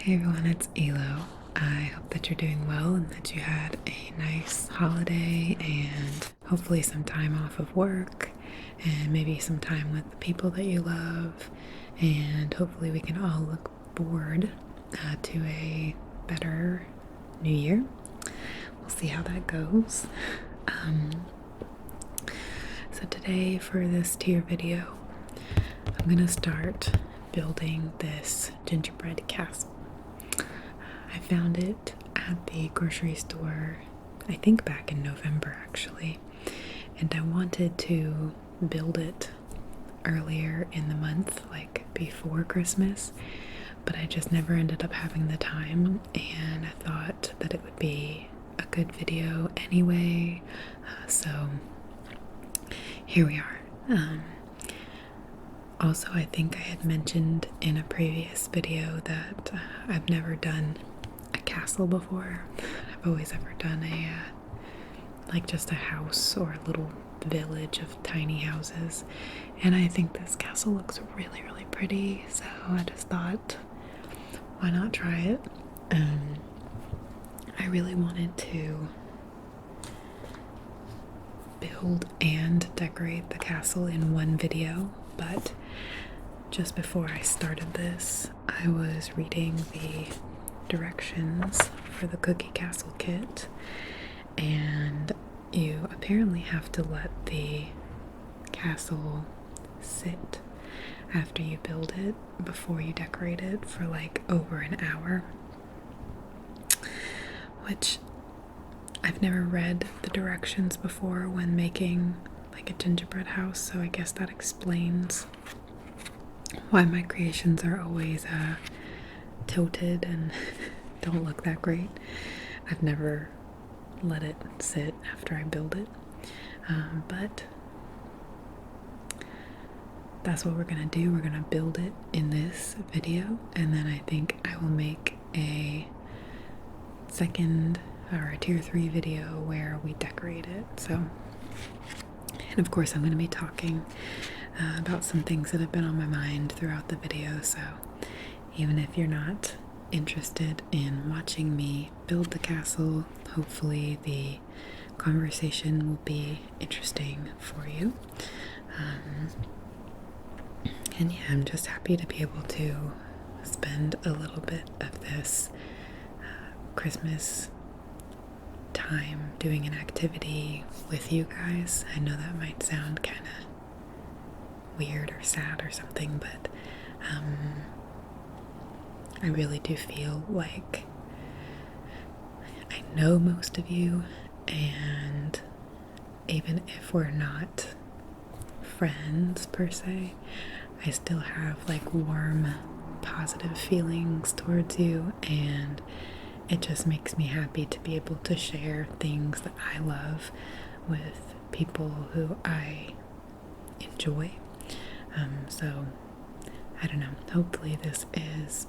Hey everyone, it's Elo. I hope that you're doing well and that you had a nice holiday and hopefully some time off of work and maybe some time with the people that you love. And hopefully we can all look forward to a better new year. We'll see how that goes. So today for this tier video, I'm going to start building this gingerbread castle. I found it at the grocery store, I think back in November actually, and I wanted to build it earlier in the month, like before Christmas, but I just never ended up having the time, and I thought that it would be a good video anyway, so here we are. Also, I think I had mentioned in a previous video that I've never done a castle before. I've always ever done like just a house or a little village of tiny houses, and I think this castle looks really, really pretty, so I just thought, why not try it? I really wanted to build and decorate the castle in one video, but just before I started this, I was reading the directions for the cookie castle kit, and you apparently have to let the castle sit after you build it before you decorate it for like over an hour, which I've never read the directions before when making like a gingerbread house, so I guess that explains why my creations are always tilted and don't look that great. I've never let it sit after I build it, but that's what we're gonna do. We're gonna build it in this video, and then I think I will make a second or a tier 3 video where we decorate it. So, and of course I'm going to be talking about some things that have been on my mind throughout the video, so even if you're not interested in watching me build the castle, hopefully the conversation will be interesting for you. And yeah, I'm just happy to be able to spend a little bit of this Christmas time doing an activity with you guys. I know that might sound kind of weird or sad or something, but I really do feel like I know most of you, and even if we're not friends per se, I still have like warm, positive feelings towards you, and it just makes me happy to be able to share things that I love with people who I enjoy. So, I don't know, hopefully this is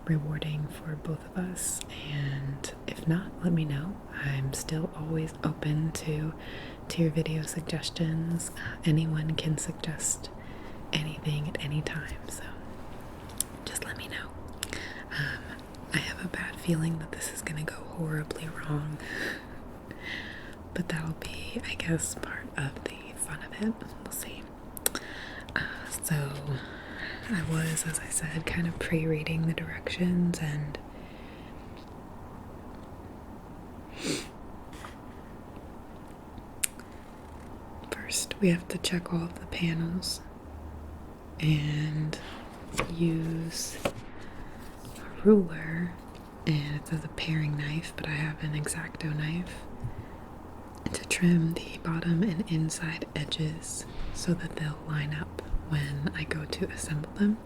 rewarding for both of us, and if not, let me know. I'm still always open to your video suggestions. Anyone can suggest anything at any time, so just let me know. I have a bad feeling that this is gonna go horribly wrong, but that'll be, I guess, part of the fun of it. We'll see. So I was, as I said, kind of pre-reading the directions, and first we have to check all of the panels and use a ruler, and it says a paring knife, but I have an X-Acto knife, to trim the bottom and inside edges so that they'll line up when I go to assemble them.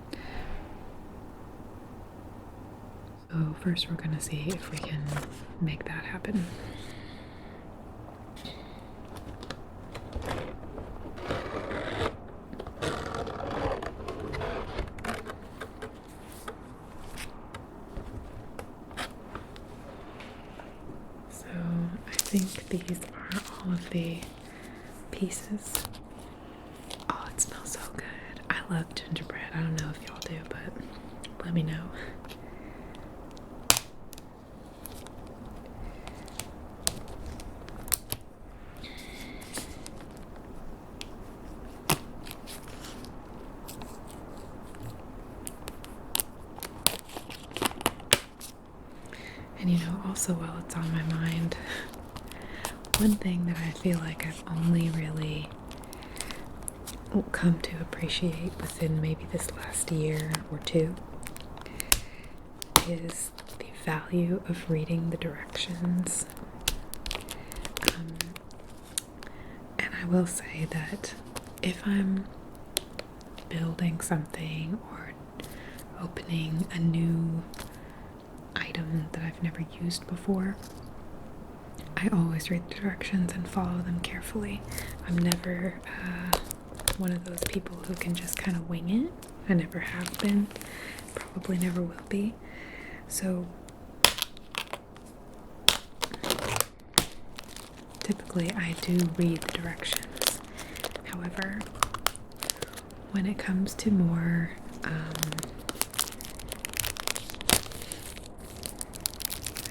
So first we're going to see if we can make that happen. So I think these are all of the pieces. Oh, it smells so good. I love gingerbread. I don't know if y'all do, but let me know. And also while it's on my mind, one thing that I feel like I've only really come to appreciate within maybe this last year or two is the value of reading the directions. And I will say that if I'm building something or opening a new item that I've never used before, I always read the directions and follow them carefully. I'm never one of those people who can just kind of wing it. I never have been, probably never will be. So typically I do read the directions. However, when it comes to more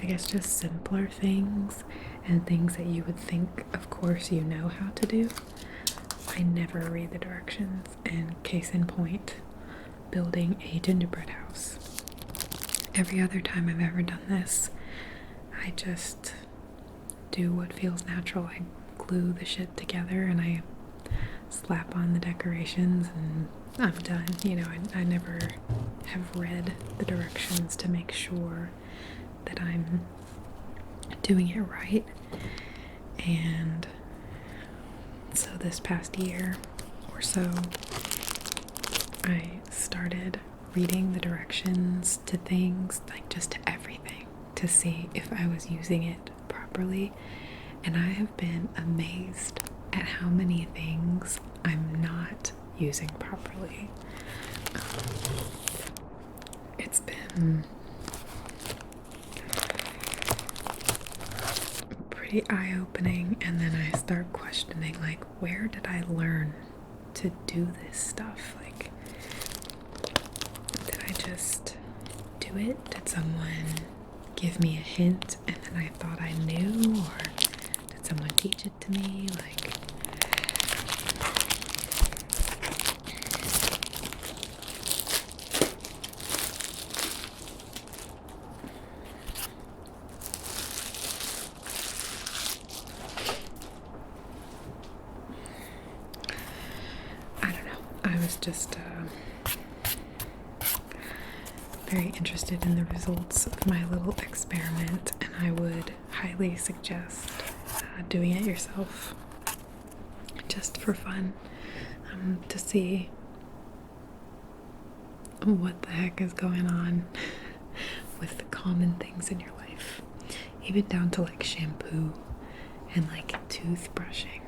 I guess just simpler things and things that you would think, of course, you know how to do, I never read the directions. And case in point, building a gingerbread house. Every other time I've ever done this, I just do what feels natural. I glue the shit together and I slap on the decorations and I'm done. I never have read the directions to make sure that I'm doing it right. And so this past year or so, I started reading the directions to things, like just to everything, to see if I was using it properly. And I have been amazed at how many things I'm not using properly. It's been pretty eye-opening, and then I start questioning, like, where did I learn to do this stuff? Like, did I just do it? Did someone give me a hint and then I thought I knew? Or did someone teach it to me? Like, I don't know. I was just very interested in the results of my little experiment, and I would highly suggest doing it yourself, just for fun, to see what the heck is going on with the common things in your life, even down to like shampoo and like toothbrushing,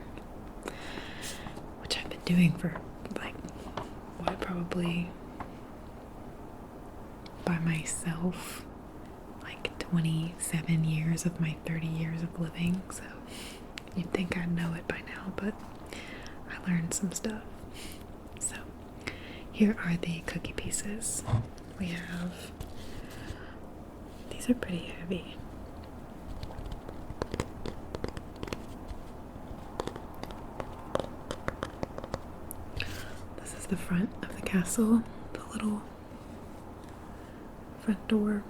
which I've been doing for like probably by myself, like 27 years of my 30 years of living. So you'd think I'd know it by now, but I learned some stuff. So here are the cookie pieces. We have, these are pretty heavy. This is the front of the castle, the little front door.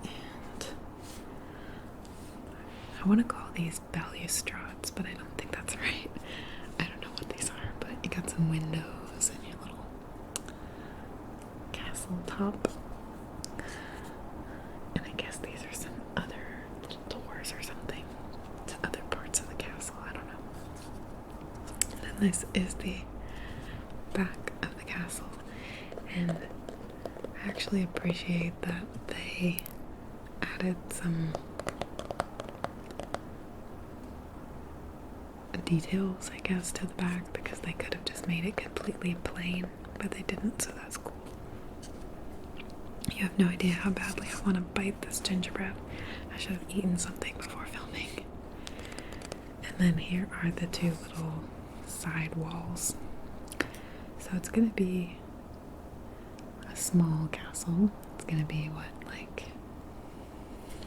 And I want to call these balustrades, but I don't think that's right. I don't know what these are, but you got some windows and your little castle top. And I guess these are some other doors or something to other parts of the castle. I don't know. And then this is the back of the castle. And I actually appreciate that they added some details, I guess, to the back, because they could have just made it completely plain, but they didn't, so that's cool. You have no idea how badly I want to bite this gingerbread. I should have eaten something before filming. And then here are the two little side walls. So it's gonna be a small castle. It's gonna be what, like,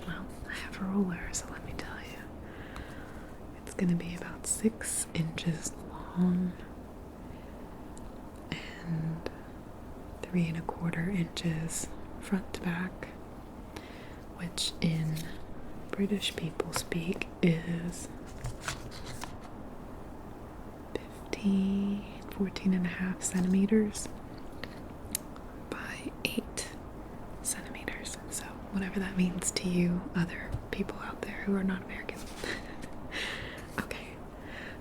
well, I have a ruler, so let me tell you. It's gonna be about 6 inches long and 3 1/4 inches front to back which in British people speak is 14.5 centimeters by 8 centimeters. So whatever that means to you other people out there who are not American. Okay,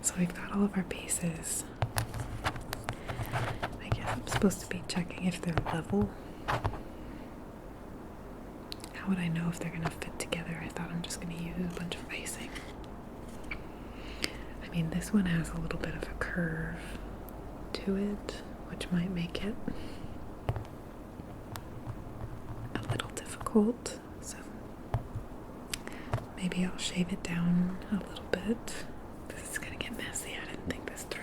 so we've got all of our pieces. I guess I'm supposed to be checking if they're level. How would I know if they're gonna fit together? I thought I'm just gonna use a bunch of icing. I mean, this one has a little bit of a curve to it, which might make it a little difficult. So maybe I'll shave it down a little bit. This is gonna get messy. I didn't think this through.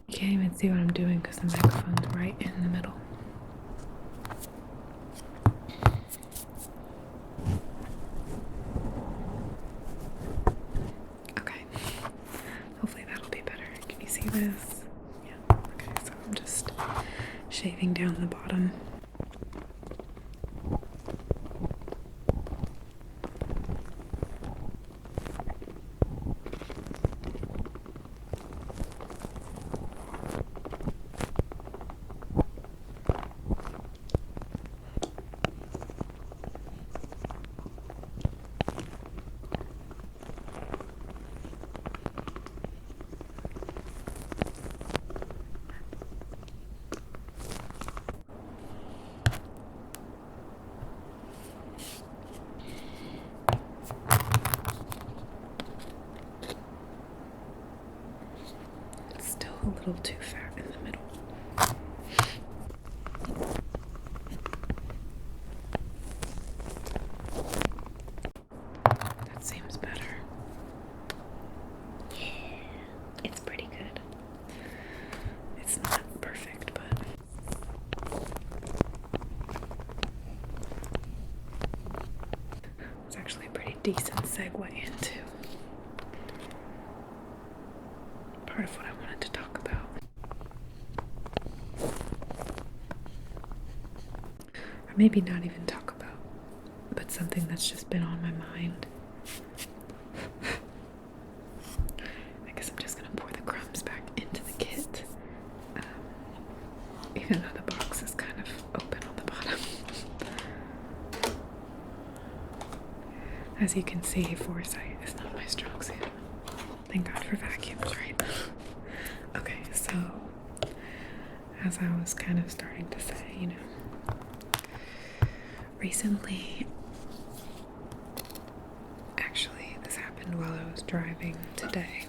You can't even see what I'm doing because the microphone's right in the middle. Okay, hopefully that'll be better. Can you see this? Yeah, okay, so I'm just shaving down the bottom. A little too fat in the middle. That seems better. Yeah, it's pretty good. It's not perfect, but it's actually a pretty decent segue into part of what I wanted to talk about. Or maybe not even talk about, but something that's just been on my mind. I guess I'm just gonna pour the crumbs back into the kit. Even though the box is kind of open on the bottom. As you can see, foresight is not my strong suit. Thank God for vacuums, right? Okay, so as I was kind of starting to say, you know, recently, actually this happened while I was driving today.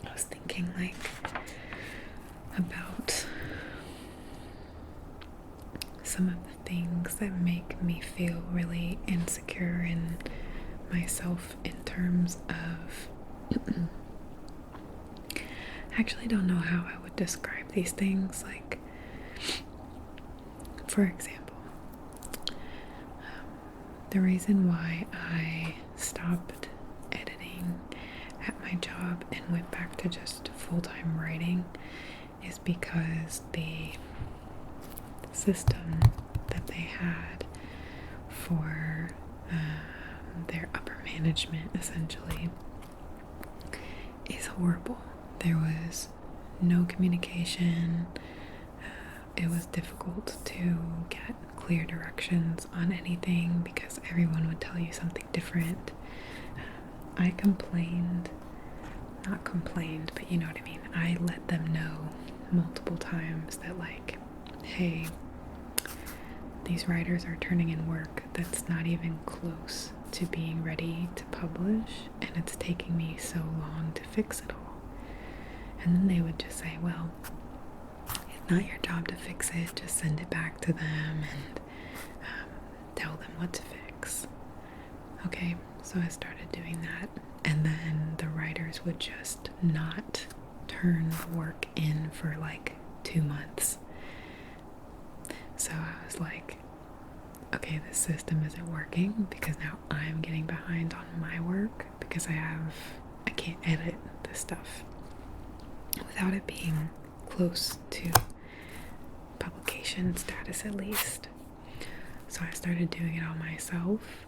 I was thinking like about some of the things that make me feel really insecure in myself in terms of I actually don't know how I would describe these things. Like, for example, the reason why I stopped editing at my job and went back to just full-time writing is because the system that they had for their upper management essentially is horrible. There was no communication. It was difficult to get clear directions on anything because everyone would tell you something different. I complained, not complained, but you know what I mean. I let them know multiple times that like, hey, these writers are turning in work that's not even close to being ready to publish, and it's taking me so long to fix it all. And then they would just say, well, it's not your job to fix it, just send it back to them and tell them what to fix. Okay, so I started doing that, and then the writers would just not turn the work in for like 2 months. So I was like, okay, this system isn't working, because now I'm getting behind on my work because I can't edit this stuff without it being close to publication status at least. So I started doing it all myself,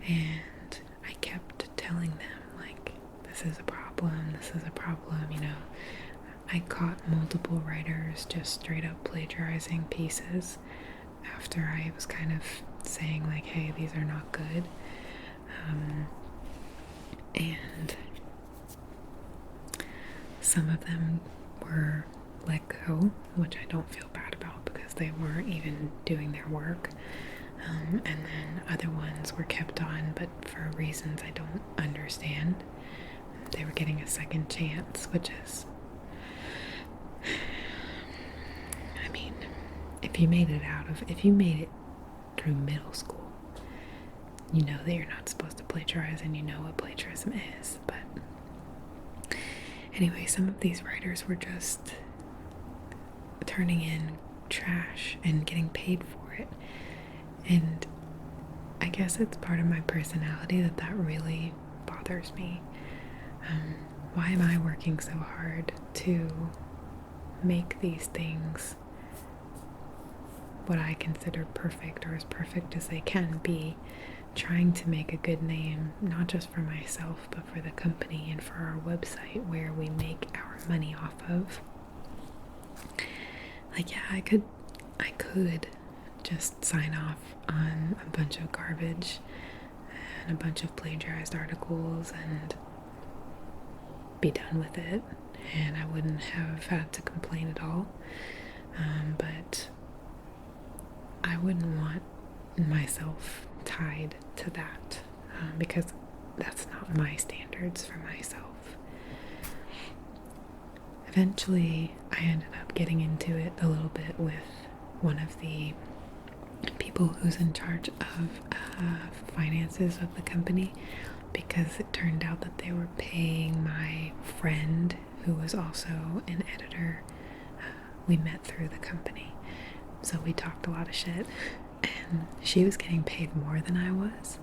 and I kept telling them, like, this is a problem, you know. I caught multiple writers just straight up plagiarizing pieces after I was kind of saying, like, hey, these are not good. And some of them were let go, which I don't feel bad about because they weren't even doing their work. And then other ones were kept on, but for reasons I don't understand. They were getting a second chance, which is, I mean, if you made it through middle school, you know that you're not supposed to plagiarize, and you know what plagiarism is. But anyway, some of these writers were just turning in trash and getting paid for it. And I guess it's part of my personality that really bothers me. Why am I working so hard to make these things what I consider perfect, or as perfect as they can be, trying to make a good name, not just for myself, but for the company and for our website where we make our money off of? Like, yeah, I could just sign off on a bunch of garbage and a bunch of plagiarized articles and be done with it, and I wouldn't have had to complain at all. But I wouldn't want myself tied to that, because that's not my standards for myself. Eventually, I ended up getting into it a little bit with one of the people who's in charge of finances of the company, because it turned out that they were paying my friend, who was also an editor. We met through the company, so we talked a lot of shit, and she was getting paid more than I was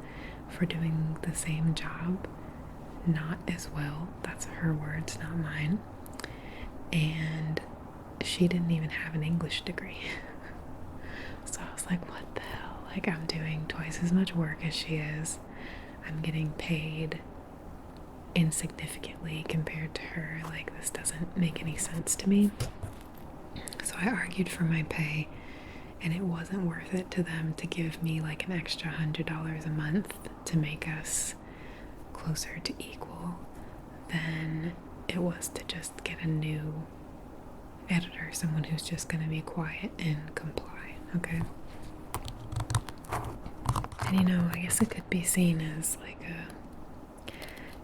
for doing the same job, not as well. That's her words, not mine. And she didn't even have an English degree. So I was like, what the hell? Like, I'm doing twice as much work as she is. I'm getting paid insignificantly compared to her. Like, this doesn't make any sense to me. So I argued for my pay, and it wasn't worth it to them to give me like an extra $100 a month to make us closer to equal than it was to just get a new editor, someone who's just going to be quiet and comply, okay? And you know, I guess it could be seen as like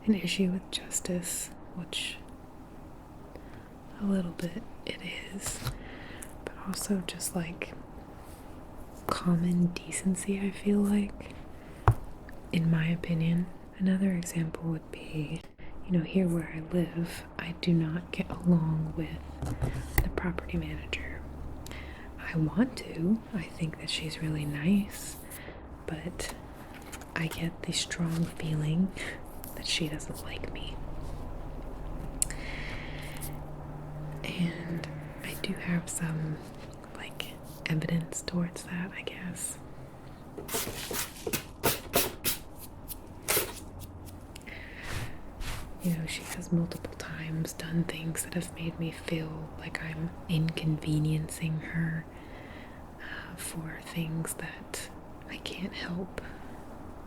an issue with justice, which a little bit it is, but also just like common decency, I feel like, in my opinion. Another example would be, you know, here where I live, I do not get along with the property manager. I want to. I think that she's really nice, but I get the strong feeling that she doesn't like me. And I do have some, like, evidence towards that, I guess. You know, she has multiple times done things that have made me feel like I'm inconveniencing her for things that I can't help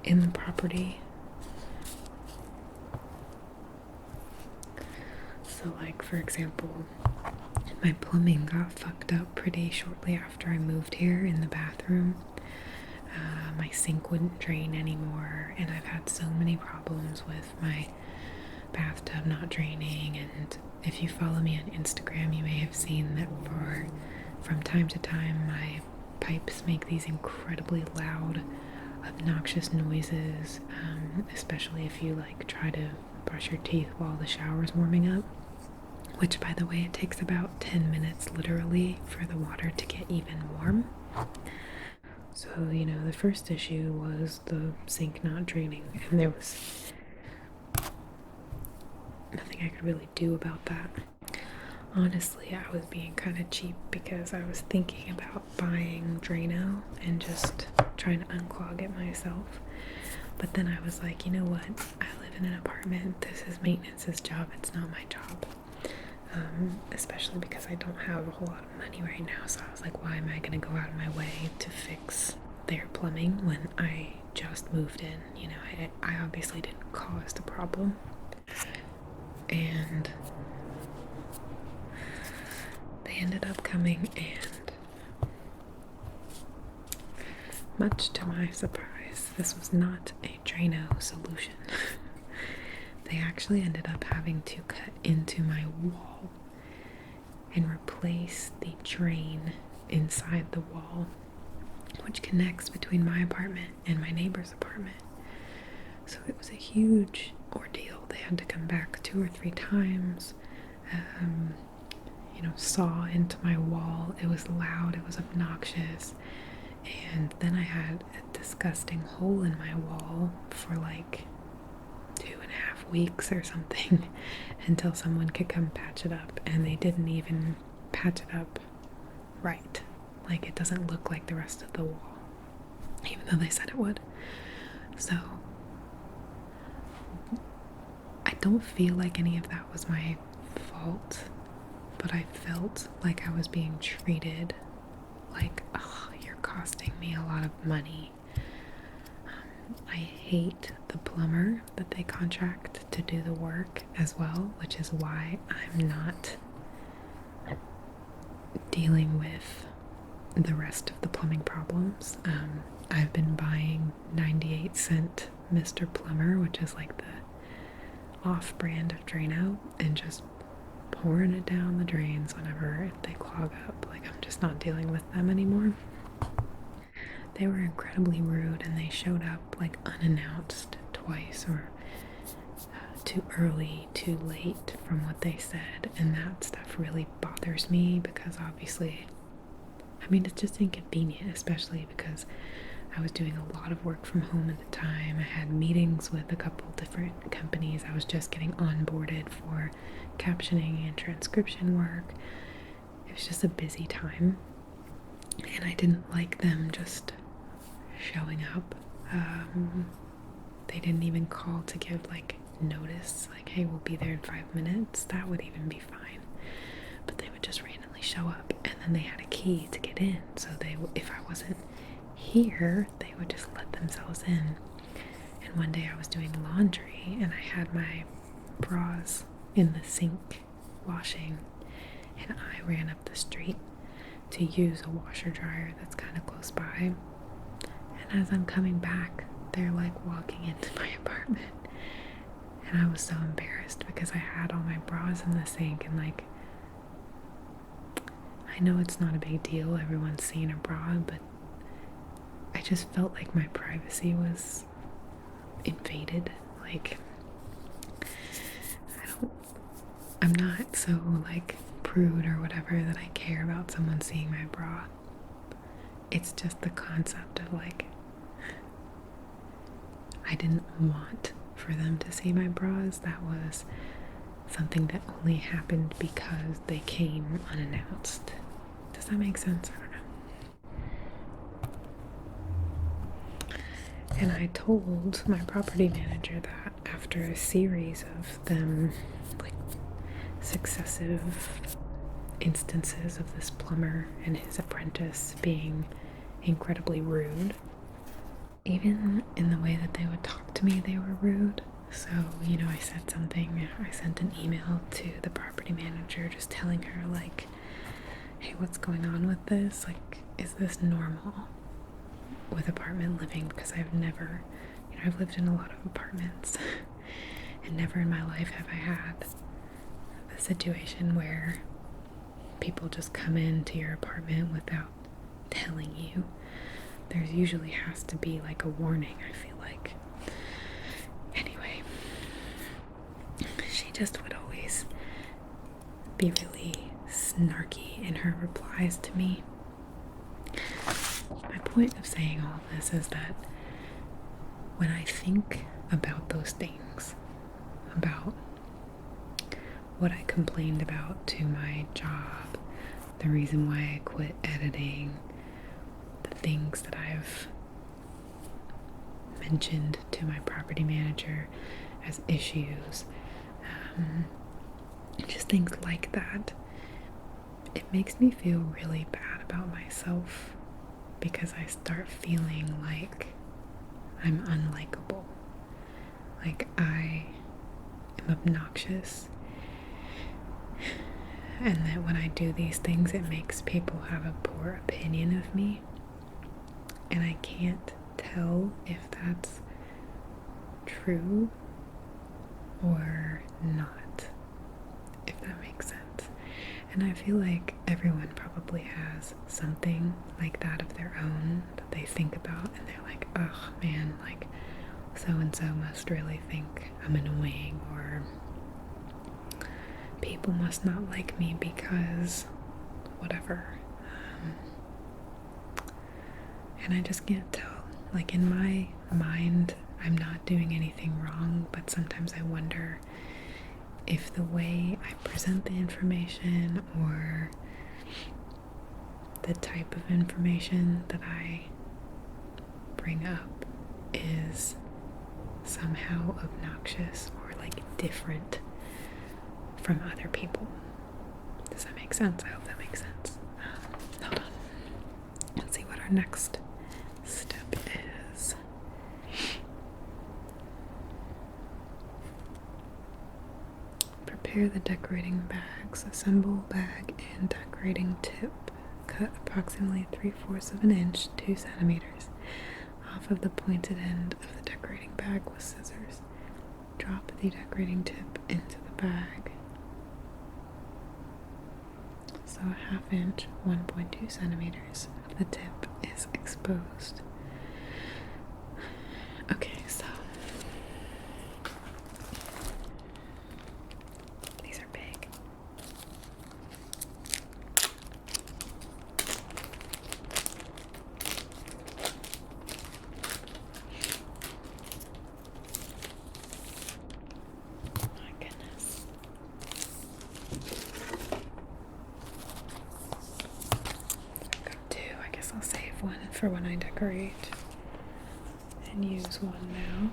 in the property. So, like, for example, my plumbing got fucked up pretty shortly after I moved here in the bathroom. My sink wouldn't drain anymore, and I've had so many problems with my bathtub not draining. And if you follow me on Instagram, you may have seen that from time to time my pipes make these incredibly loud obnoxious noises, especially if you like try to brush your teeth while the shower's warming up, which, by the way, it takes about 10 minutes literally for the water to get even warm. So, you know, the first issue was the sink not draining, and there was nothing I could really do about that. Honestly, I was being kind of cheap because I was thinking about buying Drano and just trying to unclog it myself. But then I was like, you know what? I live in an apartment. This is maintenance's job. It's not my job. Especially because I don't have a whole lot of money right now. So I was like, why am I going to go out of my way to fix their plumbing when I just moved in? You know, I obviously didn't cause the problem. And they ended up coming, and much to my surprise, this was not a Drano solution. They actually ended up having to cut into my wall and replace the drain inside the wall, which connects between my apartment and my neighbor's apartment. So it was a huge ordeal. They had to come back 2 or 3 times, you know, saw into my wall. It was loud, it was obnoxious. And then I had a disgusting hole in my wall for like 2.5 weeks or something until someone could come patch it up. And they didn't even patch it up right. Like, it doesn't look like the rest of the wall, even though they said it would. So I don't feel like any of that was my fault, but I felt like I was being treated like, oh, you're costing me a lot of money. I hate the plumber that they contract to do the work as well, which is why I'm not dealing with the rest of the plumbing problems. I've been buying 98-cent Mr. Plumber, which is like the off-brand of Drano, and just pouring it down the drains whenever they clog up. Like, I'm just not dealing with them anymore. They were incredibly rude, and they showed up like unannounced twice, or too early, too late from what they said, and that stuff really bothers me because obviously, I mean, it's just inconvenient, especially because I was doing a lot of work from home at the time. I had meetings with a couple different companies. I was just getting onboarded for captioning and transcription work. It was just a busy time, and I didn't like them just showing up. They didn't even call to give like notice, like, hey, we'll be there in 5 minutes. That would even be fine. But they would just randomly show up, and then they had a key to get in. So they, if I wasn't here, they would just let themselves in. And one day I was doing laundry, and I had my bras in the sink washing, and I ran up the street to use a washer dryer that's kind of close by. And as I'm coming back, they're like walking into my apartment, and I was so embarrassed because I had all my bras in the sink, and like, I know it's not a big deal, everyone's seen a bra, but I just felt like my privacy was invaded. Like, I'm not so like prude or whatever that I care about someone seeing my bra. It's just the concept of like, I didn't want for them to see my bras. That was something that only happened because they came unannounced. Does that make sense? I don't know. And I told my property manager that after a series of them, like, successive instances of this plumber and his apprentice being incredibly rude. Even in the way that they would talk to me, they were rude. So, you know, I said something, I sent an email to the property manager just telling her, like, hey, what's going on with this? Like, is this normal with apartment living? Because I've never, you know, I've lived in a lot of apartments and never in my life have I had a situation where people just come into your apartment without telling you. There's usually has to be like a warning, I feel like. Anyway, she just would always be really snarky in her replies to me. My point of saying all this is that when I think about those things, about what I complained about to my job, the reason why I quit editing, the things that I've mentioned to my property manager as issues, just things like that, it makes me feel really bad about myself because I start feeling like I'm unlikable, like I am obnoxious, and that when I do these things it makes people have a poor opinion of me, and I can't tell if that's true or not, if that makes sense. And I feel like everyone probably has something like that of their own that they think about and they're like, oh man, like so and so must really think I'm annoying, or people must not like me because whatever. And I just can't tell. Like in my mind, I'm not doing anything wrong, but sometimes I wonder if the way I present the information or the type of information that I bring up is somehow obnoxious or like different from other people. Does that make sense? I hope that makes sense. Hold on. Let's see what our next step is. Prepare the decorating bags. Assemble bag and decorating tip. Cut approximately 3/4 of an inch, 2 centimeters, off of the pointed end of the decorating bag with scissors. Drop the decorating tip into the bag. So a 1/2 inch, 1.2 centimeters of the tip is exposed. Okay, so these are big. My goodness. I've got two. I guess I'll save one for when I decorate and use one now.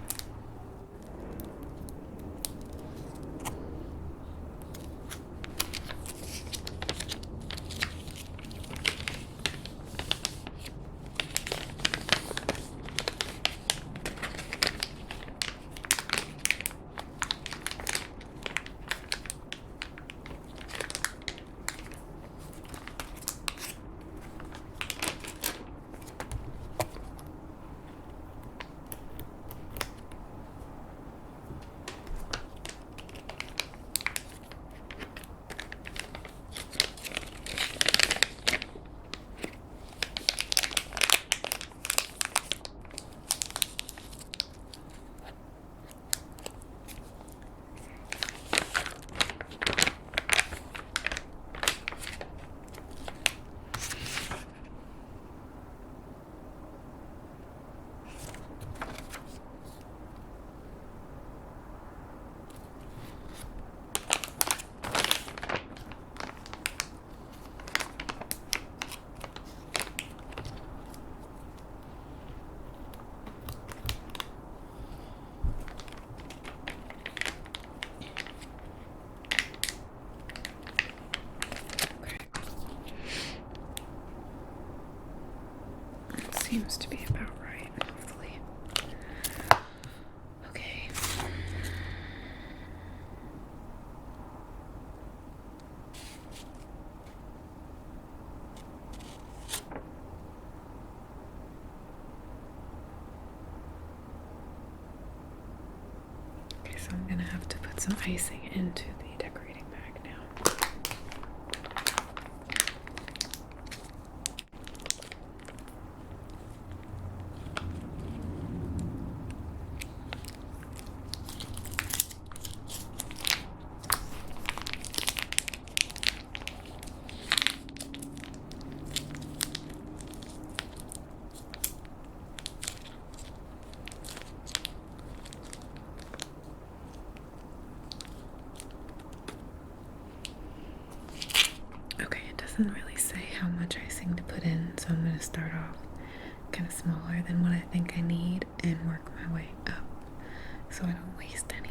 Seems to be about right, hopefully. Okay. Okay, so I'm gonna have to put some icing into the decorating bag now. much icing to put in, so I'm going to start off kind of smaller than what I think I need and work my way up so I don't waste any.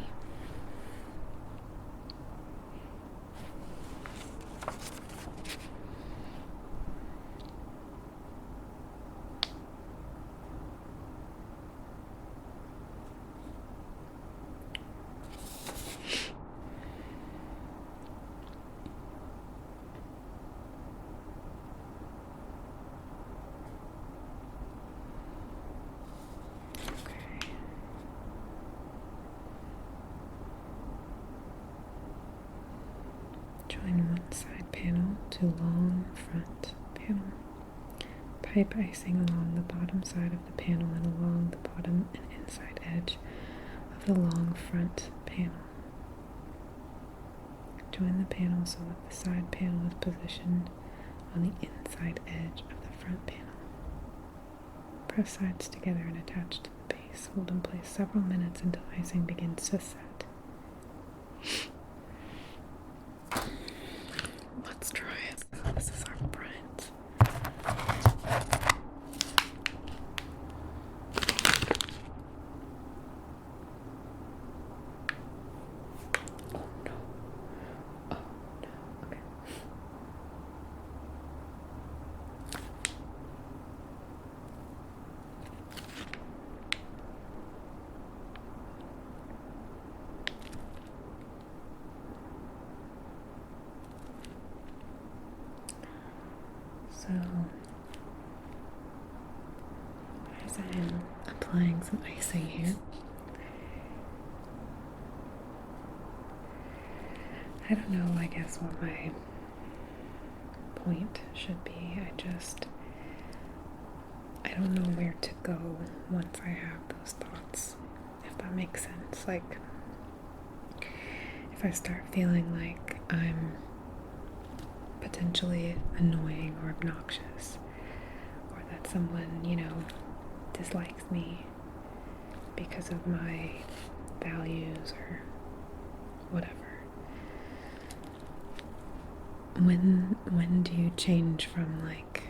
Join one side panel to long front panel. Pipe icing along the bottom side of the panel and along the bottom and inside edge of the long front panel. Join the panel so that the side panel is positioned on the inside edge of the front panel. Press sides together and attach to the base. Hold in place several minutes until icing begins to set. Let's try it. So this is our print. Oh no. Oh no. Okay. So, as I'm applying some icing here, I don't know, I guess, what my point should be. I don't know where to go once I have those thoughts, if that makes sense. Like, if I start feeling like I'm potentially annoying or obnoxious, or that someone, dislikes me because of my values or whatever. When do you change from like,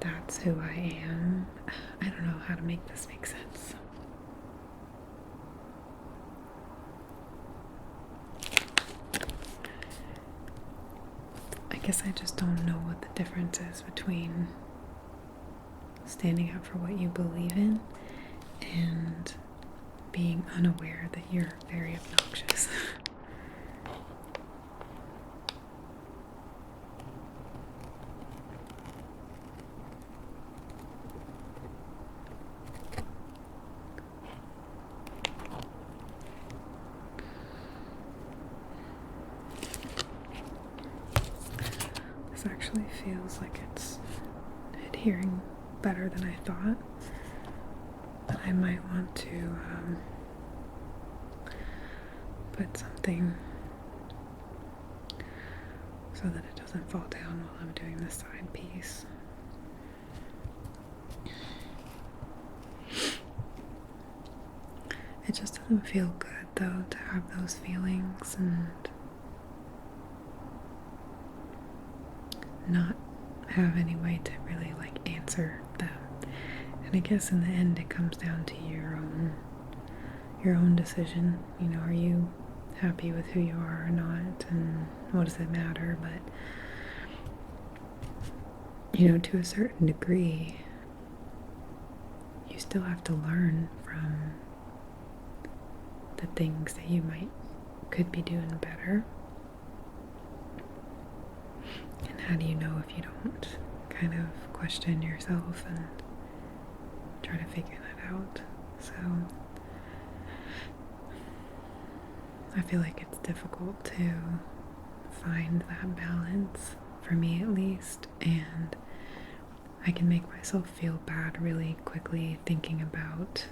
that's who I am? I don't know how to make this make sense. I guess I just don't know what the difference is between standing up for what you believe in and being unaware that you're very obnoxious. This actually feels like it's adhering better than I thought, but I might want to put something so that it doesn't fall down while I'm doing the side piece. It just doesn't feel good though to have those feelings and not have any way to really like answer them. And I guess in the end it comes down to your own decision. Are you happy with who you are or not, and what does it matter? But to a certain degree you still have to learn from the things that you could be doing better. And how do you know if you don't kind of question yourself and try to figure that out? So I feel like it's difficult to find that balance, for me at least, and I can make myself feel bad really quickly thinking about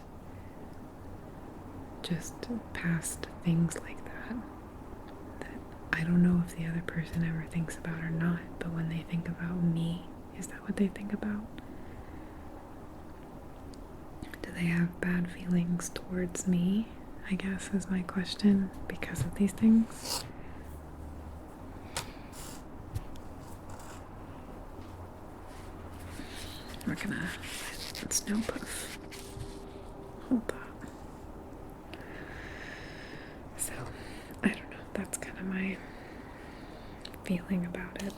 just past things like that I don't know if the other person ever thinks about or not, but when they think about me, is that what they think about? Do they have bad feelings towards me, I guess is my question, because of these things? We're gonna let snow puff. Hold up. So, I don't know. That's kind of my feeling about it.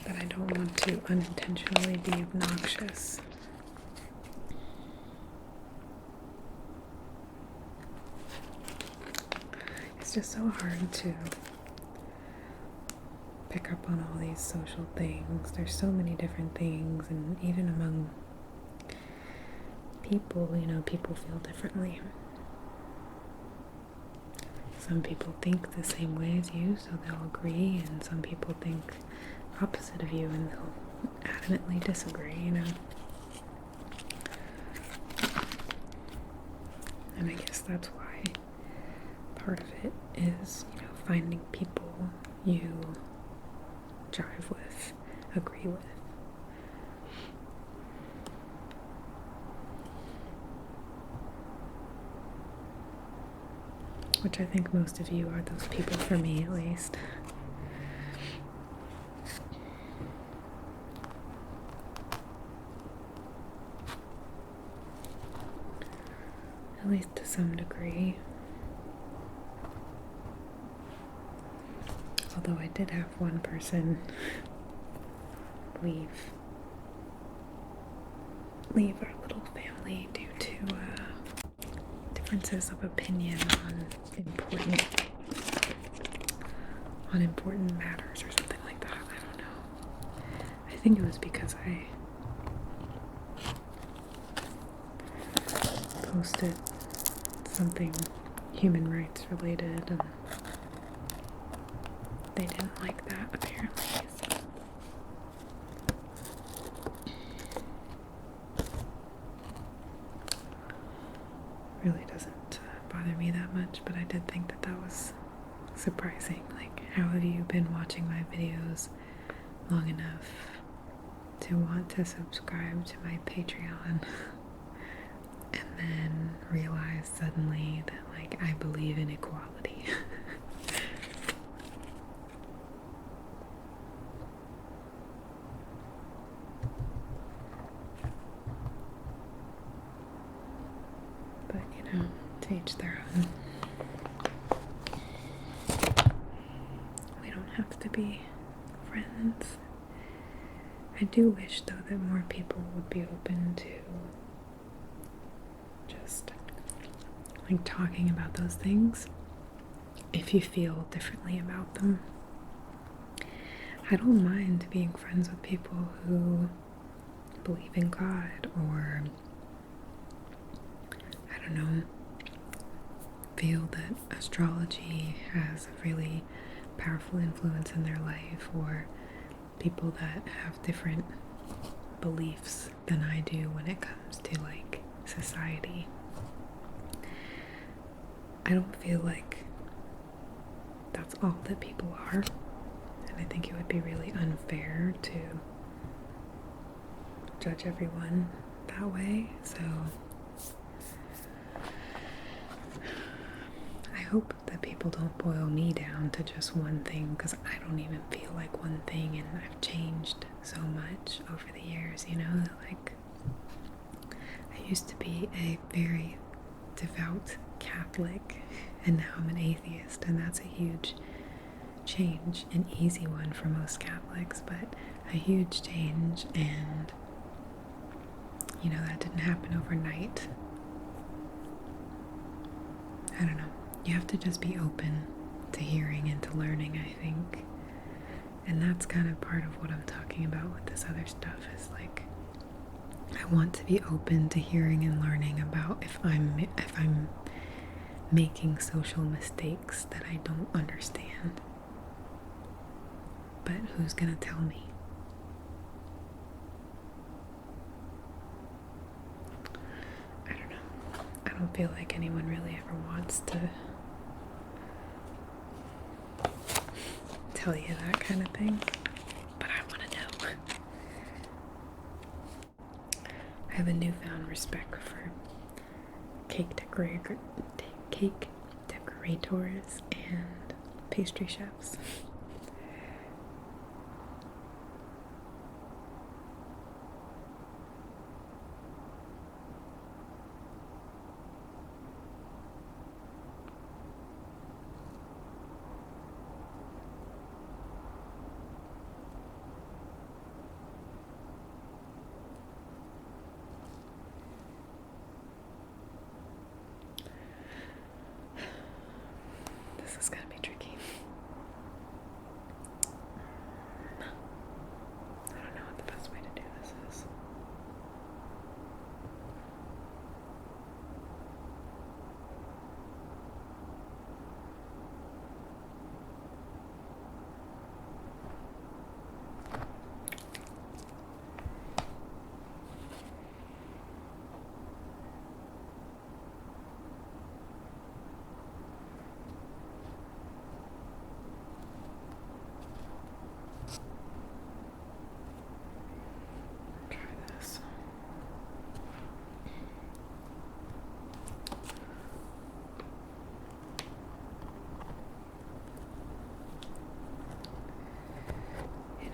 That I don't want to unintentionally be obnoxious. It's just so hard to pick up on all these social things. There's so many different things, and even among people, you know, people feel differently. Some people think the same way as you, so they'll agree, and some people think opposite of you and they'll adamantly disagree, you know. And I guess that's why part of it is, you know, finding people you jive with, agree with. Which I think most of you are those people, for me at least. At least to some degree. Although I did have one person leave our little family due to differences of opinion on important matters or something like that. I don't know. I think it was because I posted something human rights related, and they didn't like that apparently. So. Really doesn't bother me that much, but I did think that was surprising. Like, how have you been watching my videos long enough to want to subscribe to my Patreon and then realize suddenly that, like, I believe in equality? But, you know, to each their own. We don't have to be friends. I do wish, though, that more people would be open to just, like, talking about those things if you feel differently about them. I don't mind being friends with people who believe in God, or I don't know, feel that astrology has a really powerful influence in their life, or people that have different beliefs than I do when it comes to, like, society. I don't feel like that's all that people are, and I think it would be really unfair to judge everyone that way. So I hope that people don't boil me down to just one thing, because I don't even feel like one thing, and I've changed so much over the years, you know. Like, I used to be a very devout Catholic, and now I'm an atheist, and that's a huge change, an easy one for most Catholics, but a huge change. And you know, that didn't happen overnight. I don't know. You have to just be open to hearing and to learning, I think. And that's kind of part of what I'm talking about with this other stuff, is like, I want to be open to hearing and learning about if I'm making social mistakes that I don't understand. But who's gonna tell me? I don't know. I don't feel like anyone really ever wants to tell you that kind of thing, but I want to know. I have a newfound respect for cake decorators and pastry chefs. is gonna be tricky. I don't know what the best way to do this is.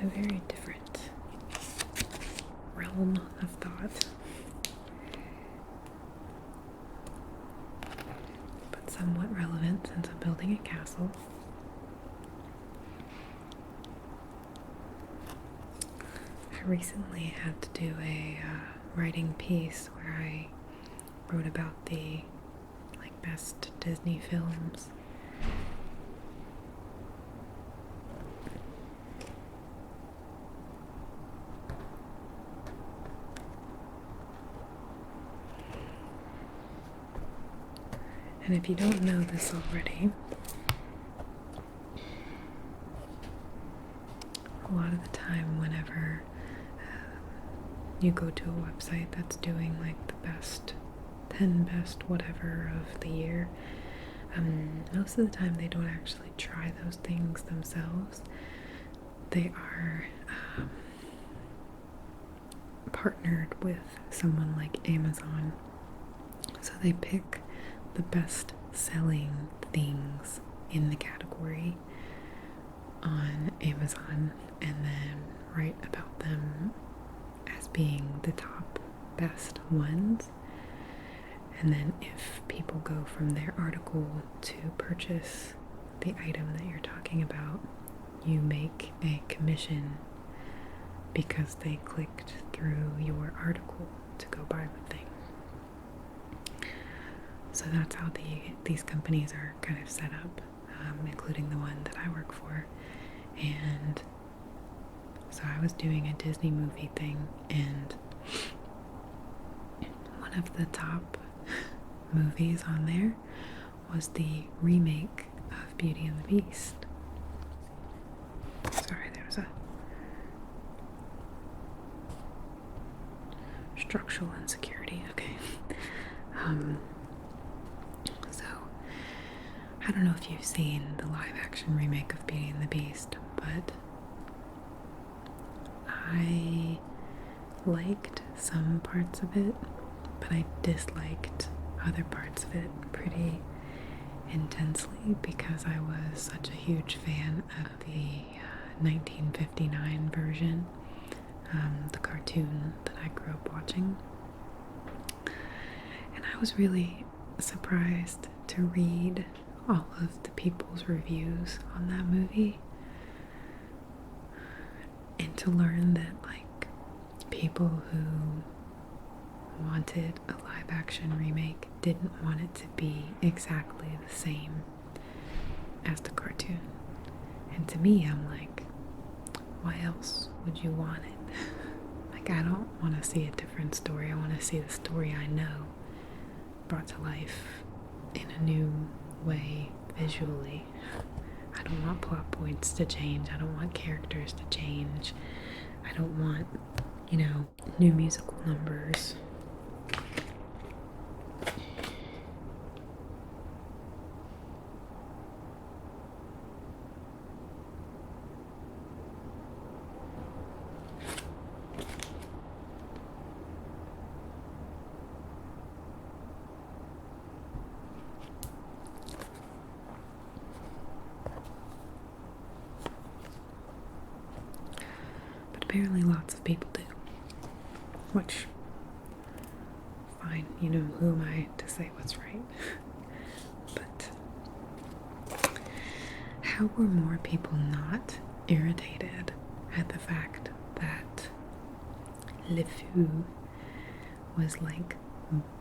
A very different realm of thought, but somewhat relevant since I'm building a castle. I recently had to do a writing piece where I wrote about the best Disney films. And if you don't know this already, a lot of the time whenever you go to a website that's doing the best 10 best whatever of the year, most of the time they don't actually try those things themselves. They are partnered with someone like Amazon, so they pick the best selling things in the category on Amazon and then write about them as being the top best ones. And then if people go from their article to purchase the item that you're talking about, you make a commission because they clicked through your article to go buy the thing. So that's how these companies are kind of set up, including the one that I work for. And so I was doing a Disney movie thing, and one of the top movies on there was the remake of Beauty and the Beast. Sorry, there was a structural insecurity. Okay. So I don't know if you've seen the live action remake of Beauty and the Beast, but I liked some parts of it, but I disliked other parts of it pretty intensely because I was such a huge fan of the 1959 version, the cartoon that I grew up watching. And I was really surprised to read all of the people's reviews on that movie and to learn that people who wanted a live action remake didn't want it to be exactly the same as the cartoon. And to me, I'm like, why else would you want it? I don't want to see a different story. I want to see the story I know brought to life in a new way visually. I don't want plot points to change. I don't want characters to change. I don't want, new musical numbers. Apparently lots of people do, which, fine, who am I to say what's right? But how were more people not irritated at the fact that Le Fou was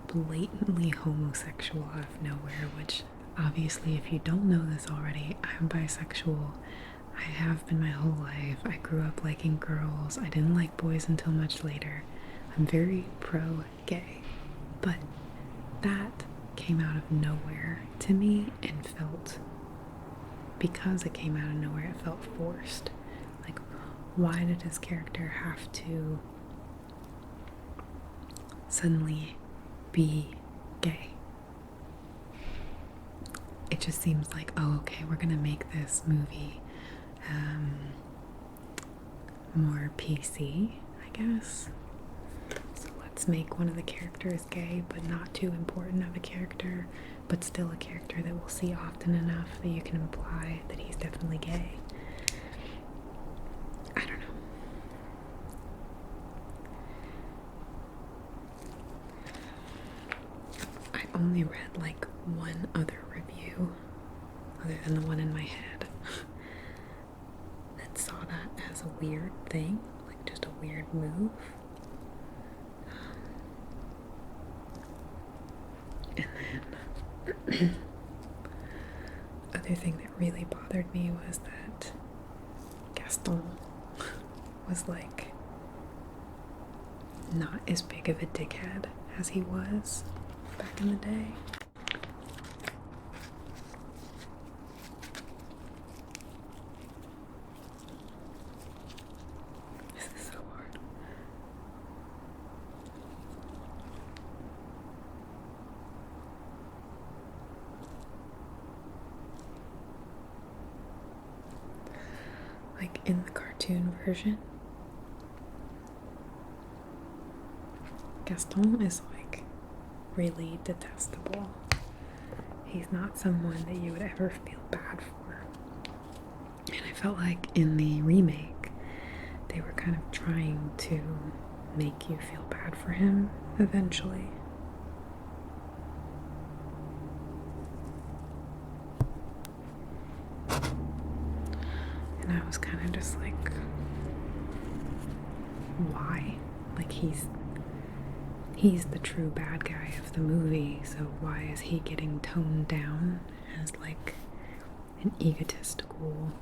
blatantly homosexual out of nowhere, which obviously, if you don't know this already, I'm bisexual. I have been my whole life. I grew up liking girls. I didn't like boys until much later. I'm very pro-gay. But that came out of nowhere to me and felt, because it came out of nowhere, it felt forced. Like, why did his character have to suddenly be gay? It just seems like, oh, okay, we're gonna make this movie more PC, I guess. So let's make one of the characters gay, but not too important of a character, but still a character that we'll see often enough that you can imply that he's definitely gay. I don't know. I only read like one other review, other than the one in my head, that saw that as a weird thing, like just a weird move. And then other thing that really bothered me was that Gaston was like not as big of a dickhead as he was back in the day. This is so hard. Like in the cartoon version, Gaston is like really detestable. He's not someone that you would ever feel bad for. And I felt like in the remake, they were kind of trying to make you feel bad for him eventually. And I was kind of just like, why? Like he's the true bad guy of the movie, so why is he getting toned down as like an egotistical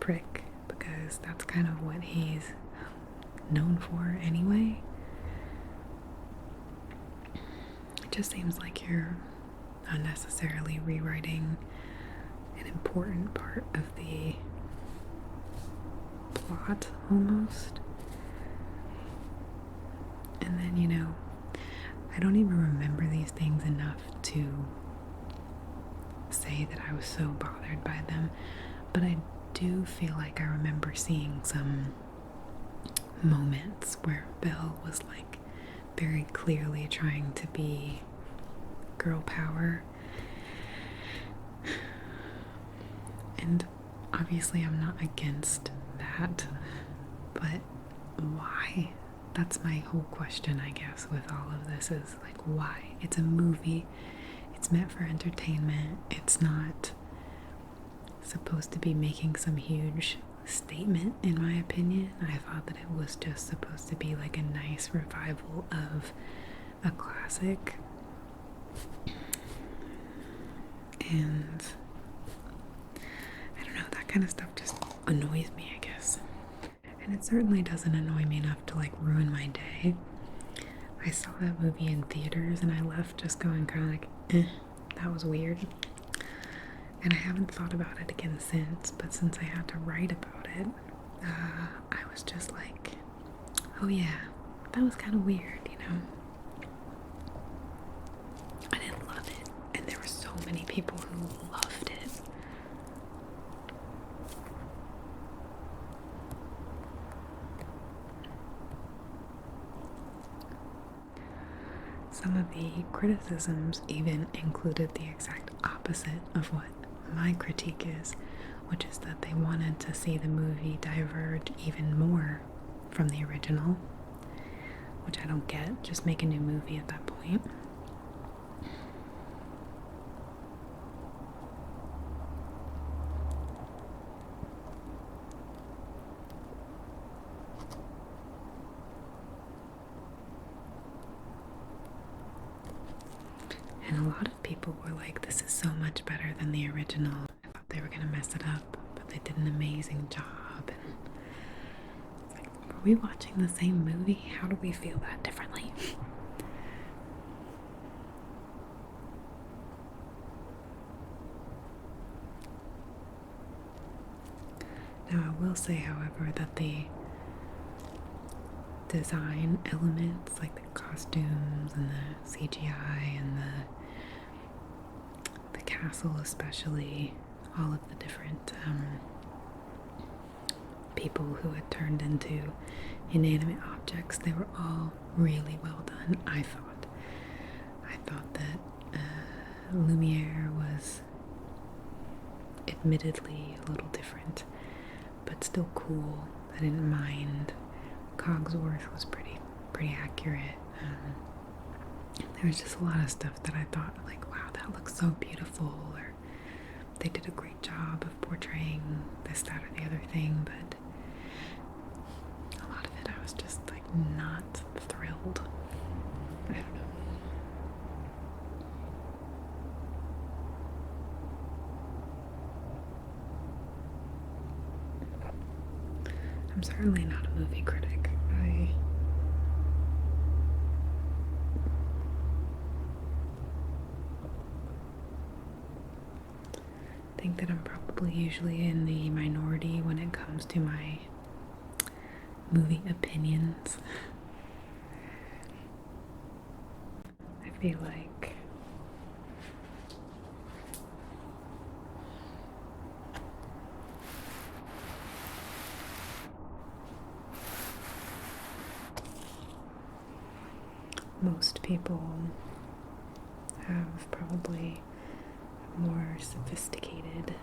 prick? Because that's kind of what he's known for anyway. It just seems like you're unnecessarily rewriting an important part of the plot almost. And then, you know, I don't even remember these things enough to say that I was so bothered by them, but I do feel like I remember seeing some moments where Belle was like very clearly trying to be girl power. And obviously I'm not against that, but why? That's my whole question, I guess, with all of this is like, why? It's a movie. It's meant for entertainment. It's not supposed to be making some huge statement, in my opinion. I thought that it was just supposed to be like a nice revival of a classic. And I don't know, that kind of stuff just annoys me, I guess. And it certainly doesn't annoy me enough to like ruin my day. I saw that movie in theaters and I left just going kind of like, that was weird. And I haven't thought about it again since, but since I had to write about it, I was just like, oh yeah, that was kind of weird, you know? I didn't love it, and there were so many people who loved it. Some of the criticisms even included the exact opposite of what my critique is, which is that they wanted to see the movie diverge even more from the original, which I don't get. Just make a new movie at that point. And a lot of people were like, this is so much better than the original. I thought they were gonna mess it up, but they did an amazing job. And it's like, were we watching the same movie? How do we feel that differently? Now, I will say, however, that the design elements, like the costumes and the CGI and the castle especially, all of the different people who had turned into inanimate objects, they were all really well done, I thought. I thought that Lumiere was admittedly a little different, but still cool. I didn't mind. Cogsworth was pretty accurate. There was just a lot of stuff that I thought, like, wow, that looks so beautiful, or they did a great job of portraying this, that, or the other thing, but a lot of it I was just like not thrilled. I don't know. I'm certainly not a movie critic. I think that I'm probably usually in the minority when it comes to my movie opinions. I feel like most people have probably a more sophisticated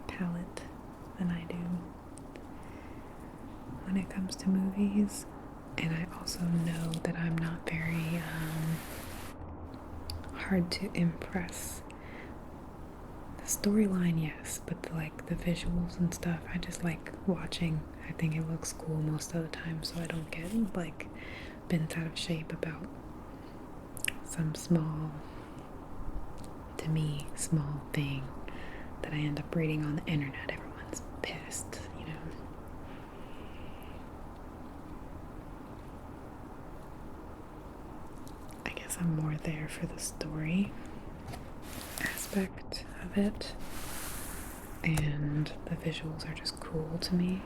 palette than I do when it comes to movies, and I also know that I'm not very hard to impress. The storyline, yes, but the visuals and stuff, I just like watching. I think it looks cool most of the time, so I don't get like bent out of shape about some small, to me, small thing that I end up reading on the internet. Everyone's pissed, you know. I guess I'm more there for the story aspect of it, and the visuals are just cool to me.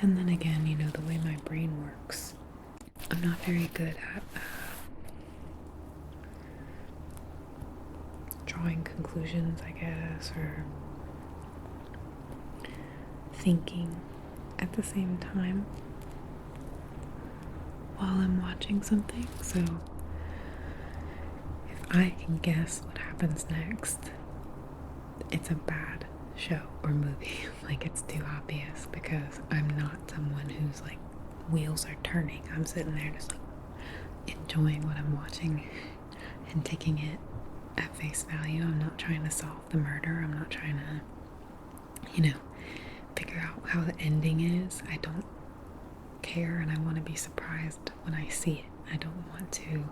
And then again, you know, the way my brain works, I'm not very good at drawing conclusions, I guess, or thinking at the same time while I'm watching something. So if I can guess what happens next, it's a bad show or movie. Like, it's too obvious, because I'm not someone who's like, wheels are turning. I'm sitting there just like enjoying what I'm watching and taking it at face value. I'm not trying to solve the murder. I'm not trying to, you know, figure out how the ending is. I don't care, and I want to be surprised when I see it. I don't want to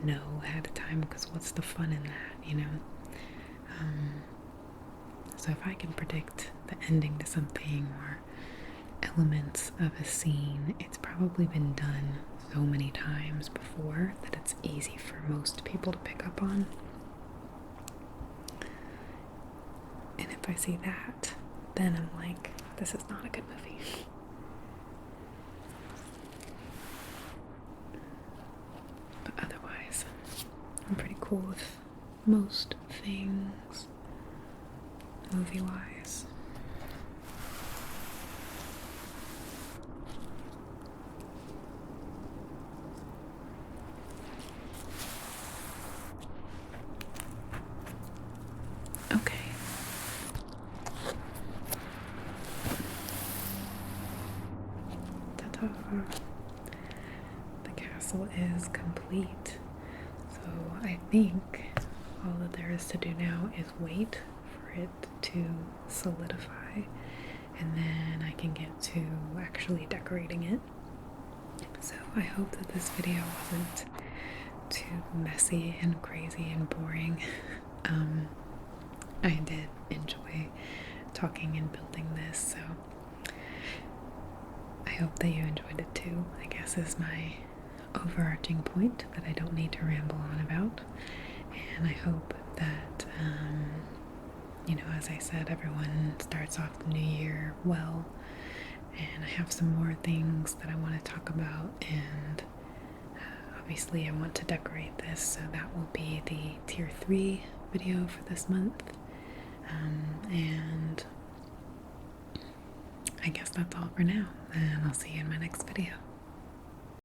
know ahead of time, because what's the fun in that, you know? So if I can predict the ending to something or elements of a scene, it's probably been done so many times before that it's easy for most people to pick up on. And if I see that, then I'm like, this is not a good movie. But otherwise, I'm pretty cool with most things, movie-wise. Okay. The castle is complete. So I think all that there is to do now is wait for it to solidify, and then I can get to actually decorating it. So I hope that this video wasn't too messy and crazy and boring. I did enjoy talking and building this, so I hope that you enjoyed it too. I guess is my overarching point that I don't need to ramble on about. And I hope that, you know, as I said, everyone starts off the new year well. And I have some more things that I want to talk about, and obviously I want to decorate this, so that will be the tier 3 video for this month. And I guess that's all for now, and I'll see you in my next video.